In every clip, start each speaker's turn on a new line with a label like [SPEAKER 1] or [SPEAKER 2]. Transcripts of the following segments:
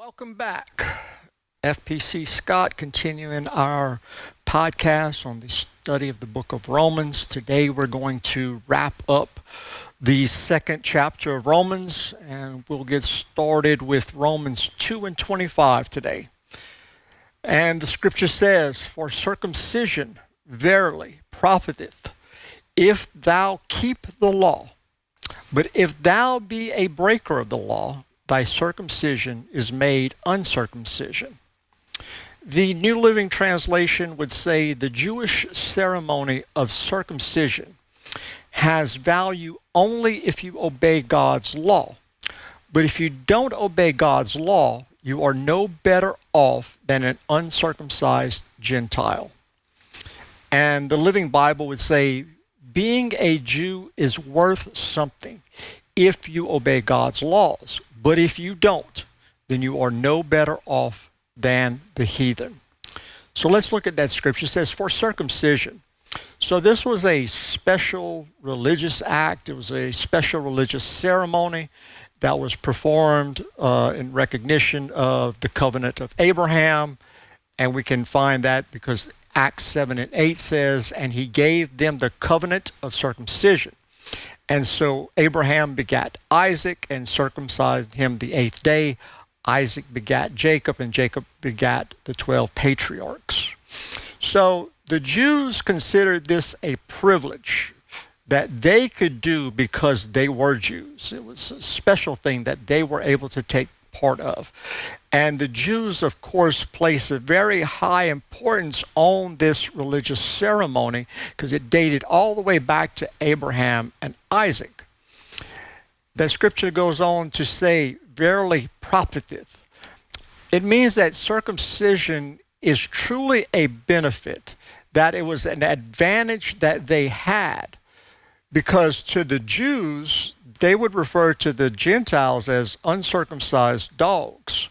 [SPEAKER 1] Welcome back. FPC Scott continuing our podcast on the study of the book of Romans. Today we're going to wrap up the second chapter of Romans, and we'll get started with Romans 2 and 25 today. And the scripture says, "For circumcision verily profiteth, if thou keep the law. But if thou be a breaker of the law, thy circumcision is made uncircumcision." The New Living Translation would say the Jewish ceremony of circumcision has value only if you obey God's law. But if you don't obey God's law, you are no better off than an uncircumcised Gentile. And the Living Bible would say, being a Jew is worth something if you obey God's laws. But if you don't, then you are no better off than the heathen. So let's look at that scripture. It says, for circumcision. So this was a special religious act. It was a special religious ceremony that was performed in recognition of the covenant of Abraham. And we can find that because Acts 7 and 8 says, and he gave them the covenant of circumcision. And so Abraham begat Isaac and circumcised him the 8th day. Isaac begat Jacob, and Jacob begat the 12 patriarchs. So the Jews considered this a privilege that they could do because they were Jews. It was a special thing that they were able to take part of. And the Jews, of course, place a very high importance on this religious ceremony because it dated all the way back to Abraham and Isaac. The scripture goes on to say, verily profiteth. It means that circumcision is truly a benefit, that it was an advantage that they had, because to the Jews, they would refer to the Gentiles as uncircumcised dogs.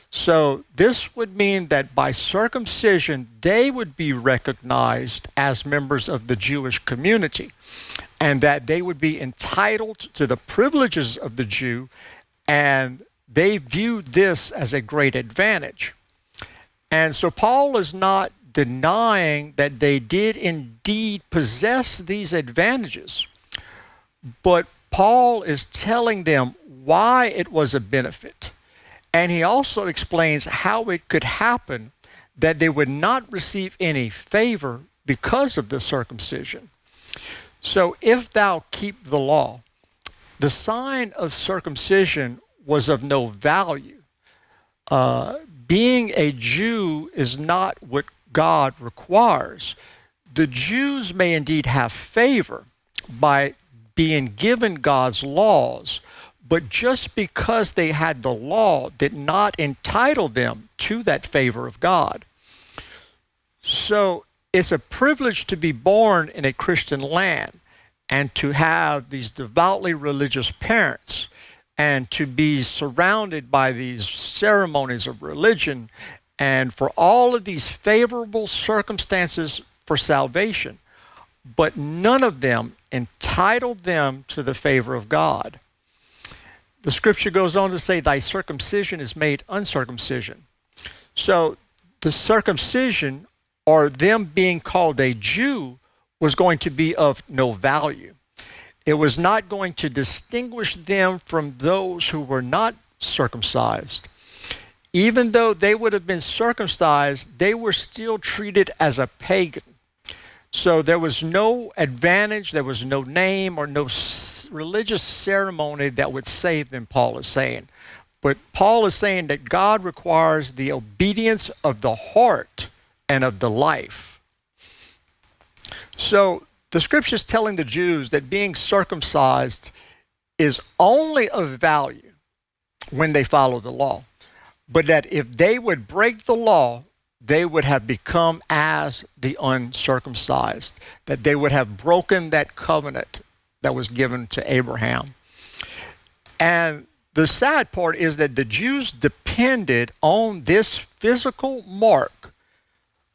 [SPEAKER 1] So this would mean that by circumcision, they would be recognized as members of the Jewish community, and that they would be entitled to the privileges of the Jew, and they viewed this as a great advantage. And so Paul is not denying that they did indeed possess these advantages, but Paul is telling them why it was a benefit. And he also explains how it could happen that they would not receive any favor because of the circumcision. So if thou keep the law, the sign of circumcision was of no value. Being a Jew is not what God requires. The Jews may indeed have favor by being given God's laws, but just because they had the law did not entitle them to that favor of God. So it's a privilege to be born in a Christian land and to have these devoutly religious parents and to be surrounded by these ceremonies of religion and for all of these favorable circumstances for salvation. But none of them entitled them to the favor of God. The scripture goes on to say, thy circumcision is made uncircumcision. So the circumcision, or them being called a Jew, was going to be of no value. It was not going to distinguish them from those who were not circumcised. Even though they would have been circumcised, they were still treated as a pagan. So there was no advantage, there was no name or no religious ceremony that would save them, Paul is saying. But Paul is saying that God requires the obedience of the heart and of the life. So the scripture is telling the Jews that being circumcised is only of value when they follow the law. But that if they would break the law, they would have become as the uncircumcised, that they would have broken that covenant that was given to Abraham. And the sad part is that the Jews depended on this physical mark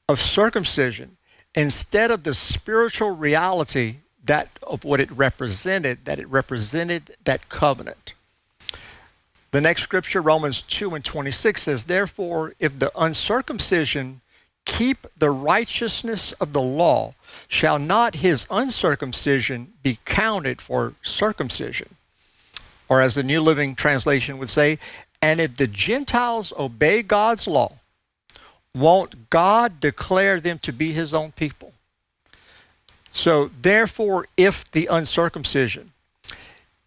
[SPEAKER 1] of circumcision instead of the spiritual reality that of what it represented, that it represented that covenant. The next scripture, Romans 2:26 says, therefore, if the uncircumcision keep the righteousness of the law, shall not his uncircumcision be counted for circumcision? Or as the New Living Translation would say, and if the Gentiles obey God's law, won't God declare them to be his own people? So therefore, if the uncircumcision,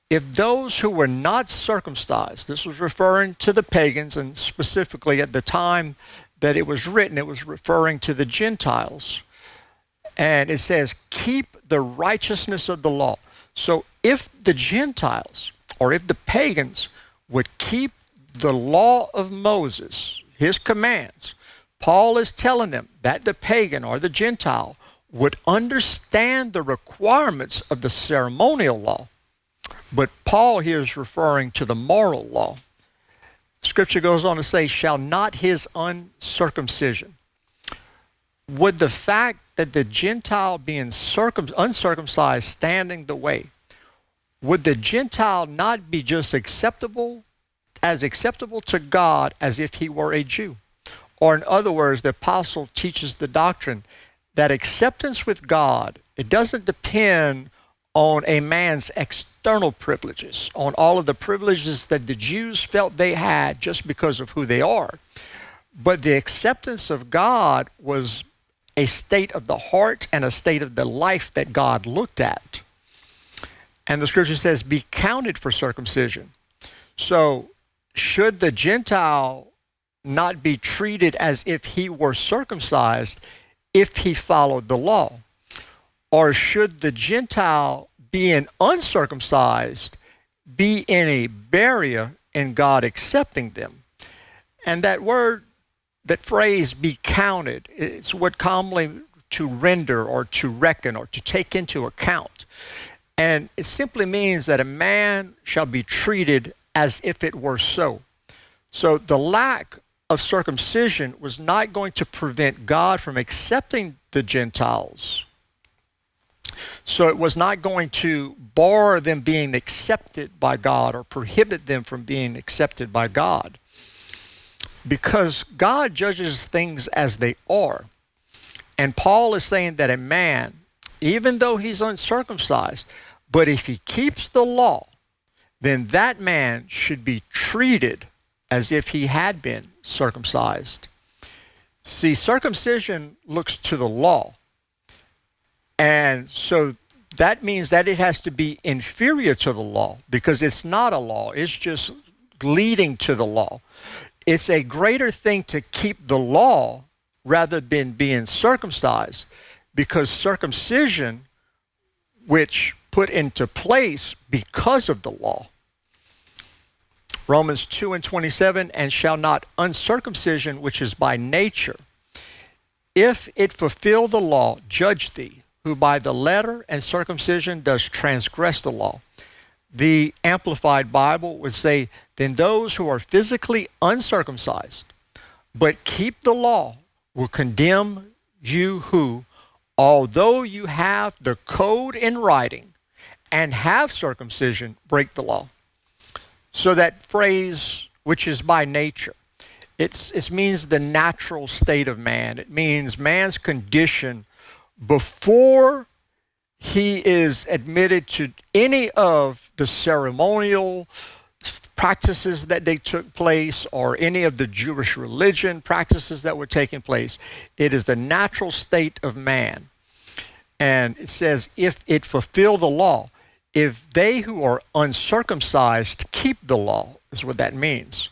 [SPEAKER 1] if those who were not circumcised, this was referring to the pagans, and specifically at the time that it was written, it was referring to the Gentiles. And it says, keep the righteousness of the law. So if the Gentiles, or if the pagans, would keep the law of Moses, his commands, Paul is telling them that the pagan or the Gentile would understand the requirements of the ceremonial law. But Paul here is referring to the moral law. Scripture goes on to say, shall not his uncircumcision. Would the fact that the Gentile being uncircumcised standing the way, would the Gentile not be just acceptable to God as if he were a Jew? Or in other words, the apostle teaches the doctrine that acceptance with God, it doesn't depend on a man's external privileges, on all of the privileges that the Jews felt they had just because of who they are. But the acceptance of God was a state of the heart and a state of the life that God looked at. And the scripture says, be counted for circumcision. So should the Gentile not be treated as if he were circumcised if he followed the law? Or should the Gentile, being uncircumcised, be in a barrier in God accepting them? And that word, that phrase, be counted, it's what commonly to render or to reckon or to take into account. And it simply means that a man shall be treated as if it were so. So the lack of circumcision was not going to prevent God from accepting the Gentiles. So it was not going to bar them being accepted by God or prohibit them from being accepted by God. Because God judges things as they are. And Paul is saying that a man, even though he's uncircumcised, but if he keeps the law, then that man should be treated as if he had been circumcised. See, circumcision looks to the law. And so that means that it has to be inferior to the law, because it's not a law. It's just leading to the law. It's a greater thing to keep the law rather than being circumcised, because circumcision, which put into place because of the law. Romans 2:27, and shall not uncircumcision, which is by nature, if it fulfill the law, judge thee, who by the letter and circumcision does transgress the law. The Amplified Bible would say, then those who are physically uncircumcised, but keep the law, will condemn you who, although you have the code in writing and have circumcision, break the law. So that phrase, which is by nature, it means the natural state of man. It means man's condition before he is admitted to any of the ceremonial practices that they took place or any of the Jewish religion practices that were taking place. It is the natural state of man. And it says, if it fulfill the law, if they who are uncircumcised keep the law, is what that means.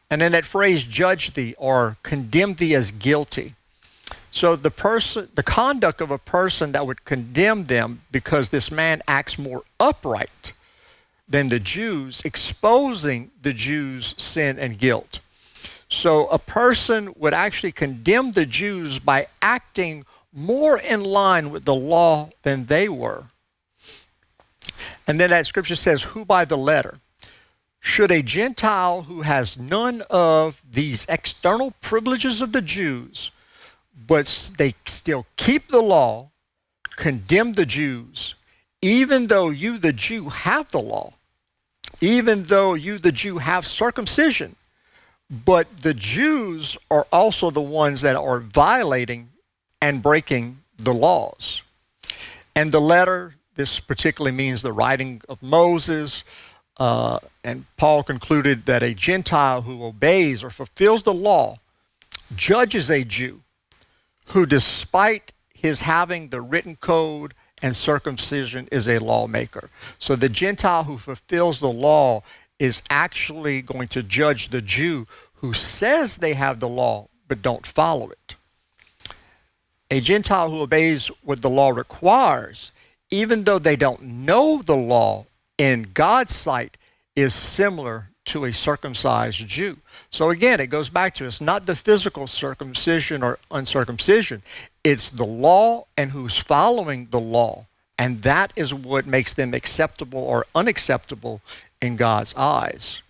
[SPEAKER 1] And then that phrase, judge thee or condemn thee as guilty. So the conduct of a person that would condemn them because this man acts more upright than the Jews, exposing the Jews' sin and guilt. So a person would actually condemn the Jews by acting more in line with the law than they were. And then that scripture says, who by the letter? Should a Gentile who has none of these external privileges of the Jews, but they still keep the law, condemn the Jews, even though you, the Jew, have the law? even though you, the Jew, have circumcision, but the Jews are also the ones that are violating and breaking the laws. And the letter, this particularly means the writing of Moses, and Paul concluded that a Gentile who obeys or fulfills the law judges a Jew who, despite his having the written code and circumcision, is a lawmaker. So the Gentile who fulfills the law is actually going to judge the Jew who says they have the law but don't follow it. A Gentile who obeys what the law requires, even though they don't know the law in God's sight, is similar to a circumcised Jew. So again, it goes back to, it's not the physical circumcision or uncircumcision. It's the law and who's following the law. And that is what makes them acceptable or unacceptable in God's eyes.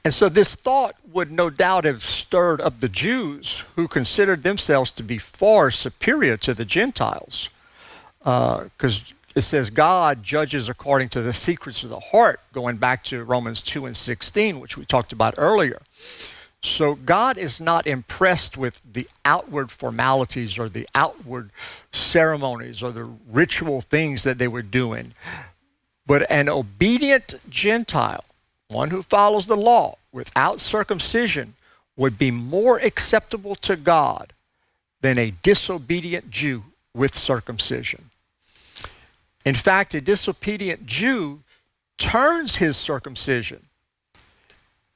[SPEAKER 1] And so this thought would no doubt have stirred up the Jews, who considered themselves to be far superior to the Gentiles. Because it says God judges according to the secrets of the heart, going back to Romans 2:16, which we talked about earlier. So God is not impressed with the outward formalities or the outward ceremonies or the ritual things that they were doing. But an obedient Gentile, one who follows the law without circumcision, would be more acceptable to God than a disobedient Jew with circumcision. In fact, a disobedient Jew turns his circumcision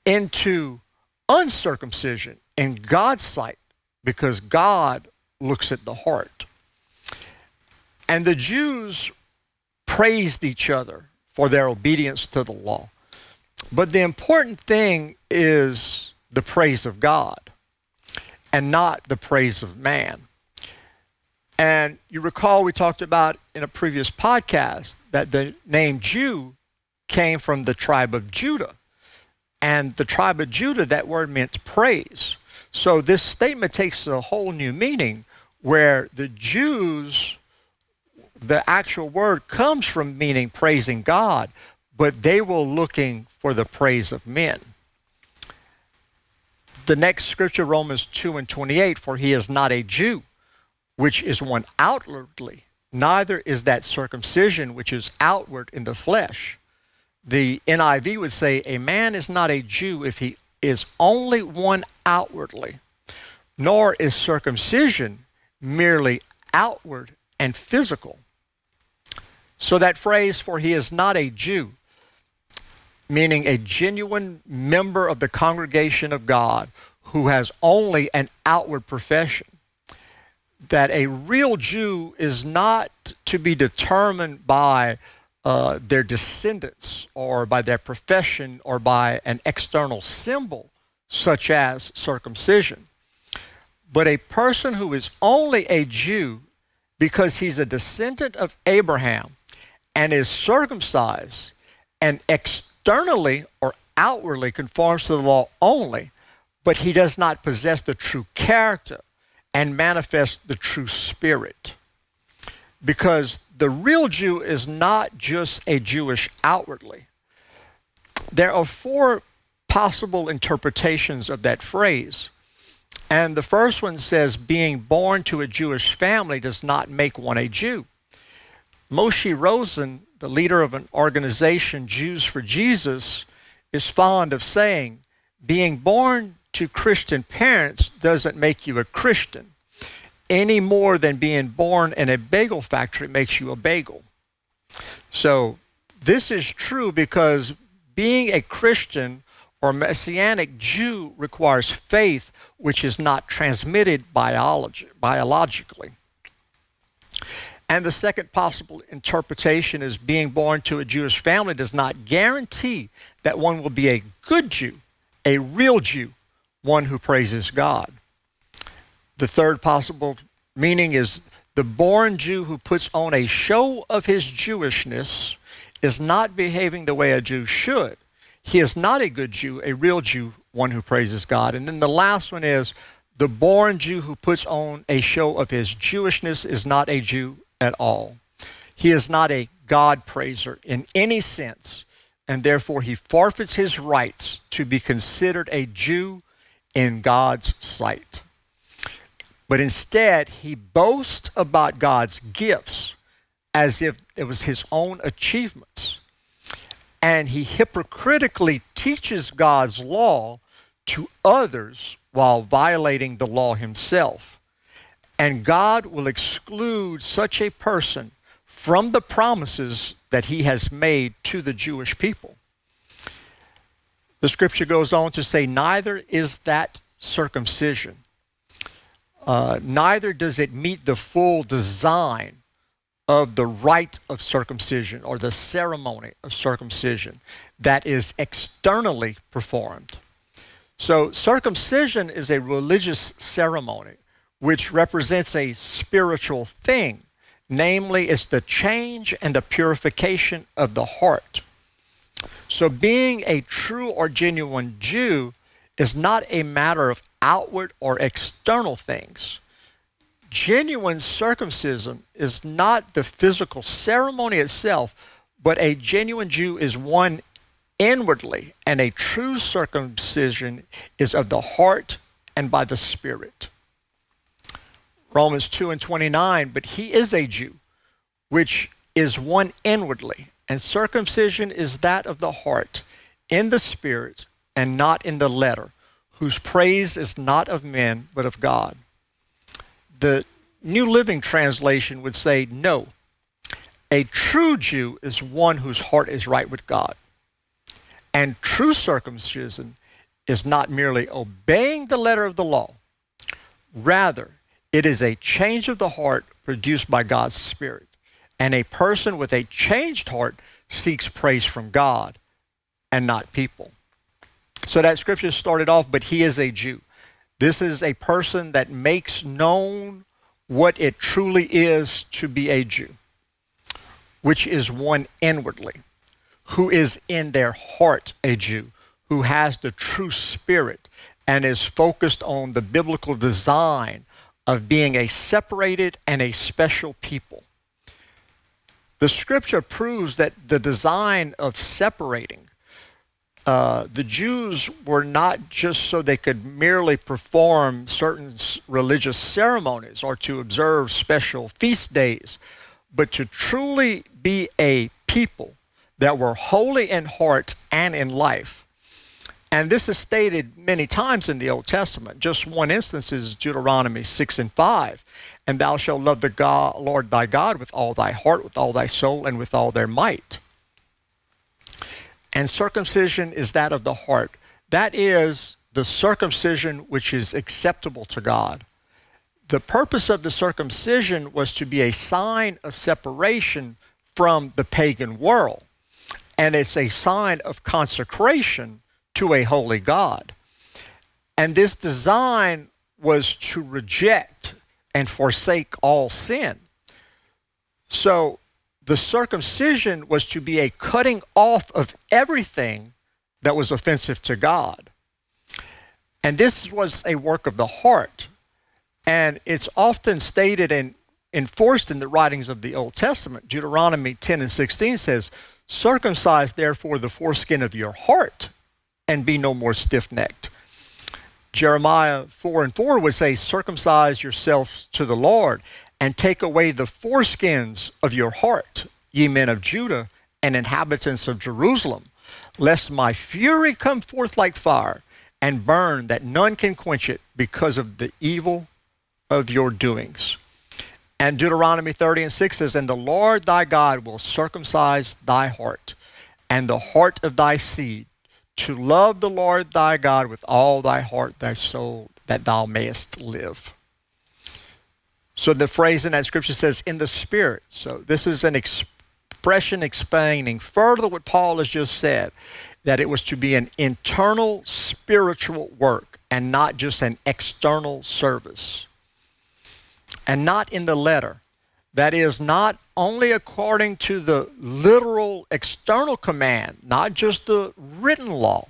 [SPEAKER 1] into uncircumcision in God's sight, because God looks at the heart. And the Jews praised each other for their obedience to the law. But the important thing is the praise of God and not the praise of man. And you recall we talked about in a previous podcast that the name Jew came from the tribe of Judah. And the tribe of Judah, that word meant praise. So this statement takes a whole new meaning, where the Jews, the actual word comes from meaning praising God, but they were looking for the praise of men. The next scripture, Romans 2:28, for he is not a Jew, which is one outwardly, neither is that circumcision which is outward in the flesh. The NIV would say, a man is not a Jew if he is only one outwardly, nor is circumcision merely outward and physical. So that phrase, for he is not a Jew, meaning a genuine member of the congregation of God who has only an outward profession, that a real Jew is not to be determined by their descendants or by their profession or by an external symbol such as circumcision. But a person who is only a Jew because he's a descendant of Abraham and is circumcised and externally or outwardly conforms to the law only, but he does not possess the true character and manifest the true spirit. Because the real Jew is not just a Jewish outwardly. There are four possible interpretations of that phrase. And the first one says being born to a Jewish family does not make one a Jew. Moshe Rosen, the leader of an organization, Jews for Jesus, is fond of saying, being born to Christian parents doesn't make you a Christian, any more than being born in a bagel factory makes you a bagel. So this is true because being a Christian or Messianic Jew requires faith, which is not transmitted biologically. And the second possible interpretation is being born to a Jewish family does not guarantee that one will be a good Jew, a real Jew, one who praises God. The third possible meaning is the born Jew who puts on a show of his Jewishness is not behaving the way a Jew should. He is not a good Jew, a real Jew, one who praises God. And then the last one is the born Jew who puts on a show of his Jewishness is not a Jew at all. He is not a God praiser in any sense, and therefore he forfeits his rights to be considered a Jew in God's sight. But instead, he boasts about God's gifts as if it was his own achievements. And he hypocritically teaches God's law to others while violating the law himself. And God will exclude such a person from the promises that he has made to the Jewish people. The scripture goes on to say, neither is that circumcision. Neither does it meet the full design of the rite of circumcision or the ceremony of circumcision that is externally performed. So circumcision is a religious ceremony which represents a spiritual thing. Namely, it's the change and the purification of the heart. So being a true or genuine Jew is not a matter of outward or external things. Genuine circumcision is not the physical ceremony itself, but a genuine Jew is one inwardly, and a true circumcision is of the heart and by the Spirit. Romans 2:29, but he is a Jew, which is one inwardly, and circumcision is that of the heart, in the Spirit, and not in the letter, whose praise is not of men, but of God. The New Living Translation would say, no, a true Jew is one whose heart is right with God. And true circumcision is not merely obeying the letter of the law. Rather, it is a change of the heart produced by God's Spirit. And a person with a changed heart seeks praise from God and not people. So that scripture started off, but he is a Jew. This is a person that makes known what it truly is to be a Jew, which is one inwardly, who is in their heart a Jew, who has the true spirit and is focused on the biblical design of being a separated and a special people. The scripture proves that the design of separating the Jews were not just so they could merely perform certain religious ceremonies or to observe special feast days, but to truly be a people that were holy in heart and in life. And this is stated many times in the Old Testament. Just one instance is Deuteronomy 6:5. And thou shalt love the Lord thy God with all thy heart, with all thy soul, and with all their might. And circumcision is that of the heart. That is the circumcision which is acceptable to God. The purpose of the circumcision was to be a sign of separation from the pagan world. And it's a sign of consecration to a holy God. And this design was to reject and forsake all sin. So the circumcision was to be a cutting off of everything that was offensive to God. And this was a work of the heart. And it's often stated and enforced in the writings of the Old Testament. Deuteronomy 10:16 says, circumcise therefore the foreskin of your heart and be no more stiff-necked. Jeremiah 4:4 would say, circumcise yourselves to the Lord and take away the foreskins of your heart, ye men of Judah and inhabitants of Jerusalem, lest my fury come forth like fire and burn that none can quench it because of the evil of your doings. And Deuteronomy 30:6 says, and the Lord thy God will circumcise thy heart and the heart of thy seed, to love the Lord thy God with all thy heart, thy soul, that thou mayest live. So the phrase in that scripture says, in the Spirit. So this is an expression explaining further what Paul has just said, that it was to be an internal spiritual work and not just an external service. And not in the letter. That is, not only according to the literal external command, not just the written law,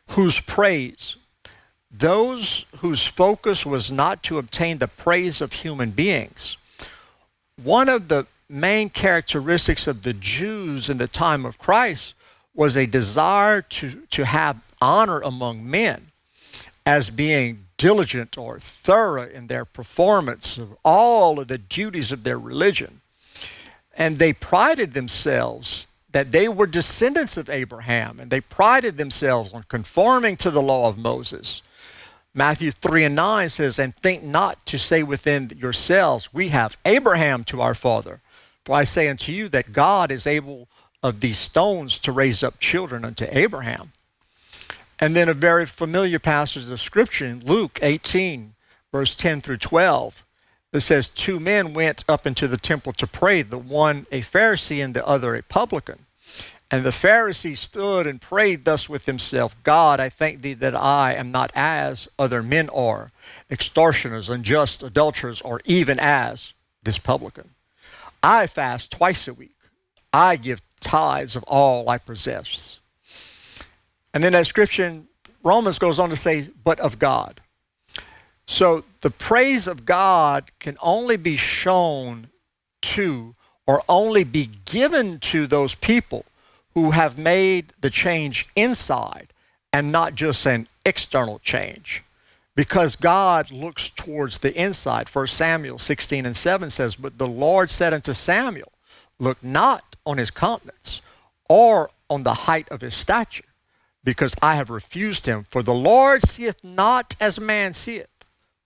[SPEAKER 1] whose praise, those whose focus was not to obtain the praise of human beings. One of the main characteristics of the Jews in the time of Christ was a desire to have honor among men as being diligent or thorough in their performance of all of the duties of their religion. And they prided themselves that they were descendants of Abraham, and they prided themselves on conforming to the law of Moses. Matthew 3:9 says, "And think not to say within yourselves, we have Abraham to our father. For I say unto you that God is able of these stones to raise up children unto Abraham." And then a very familiar passage of scripture in Luke 18, verse 10 through 12, that says, "Two men went up into the temple to pray, the one a Pharisee and the other a publican. And the Pharisee stood and prayed thus with himself, God, I thank thee that I am not as other men are, extortioners, unjust, adulterers, or even as this publican. I fast twice a week. I give tithes of all I possess." And then that scripture in Romans goes on to say, "But of God." So the praise of God can only be shown to or only be given to those people who have made the change inside and not just an external change. Because God looks towards the inside. 1 Samuel 16:7 says, "But the Lord said unto Samuel, look not on his countenance or on the height of his stature, because I have refused him. For the Lord seeth not as man seeth.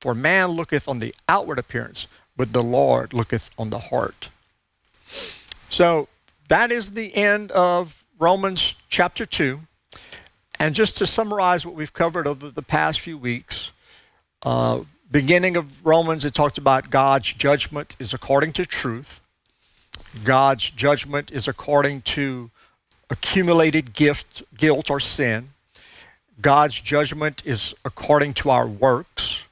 [SPEAKER 1] For man looketh on the outward appearance, but the Lord looketh on the heart." So that is the end of Romans chapter 2. And just to summarize what we've covered over the past few weeks, beginning of Romans, it talked about God's judgment is according to truth. God's judgment is according to accumulated guilt or sin. God's judgment is according to our works.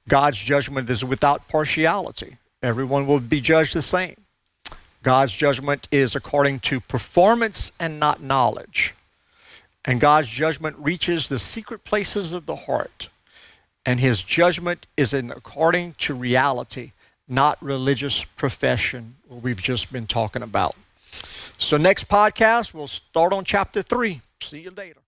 [SPEAKER 1] God's judgment is without partiality. Everyone will be judged the same. God's judgment is according to performance and not knowledge. And God's judgment reaches the secret places of the heart. And his judgment is according to reality, not religious profession, what we've just been talking about. So next podcast, we'll start on chapter 3. See you later.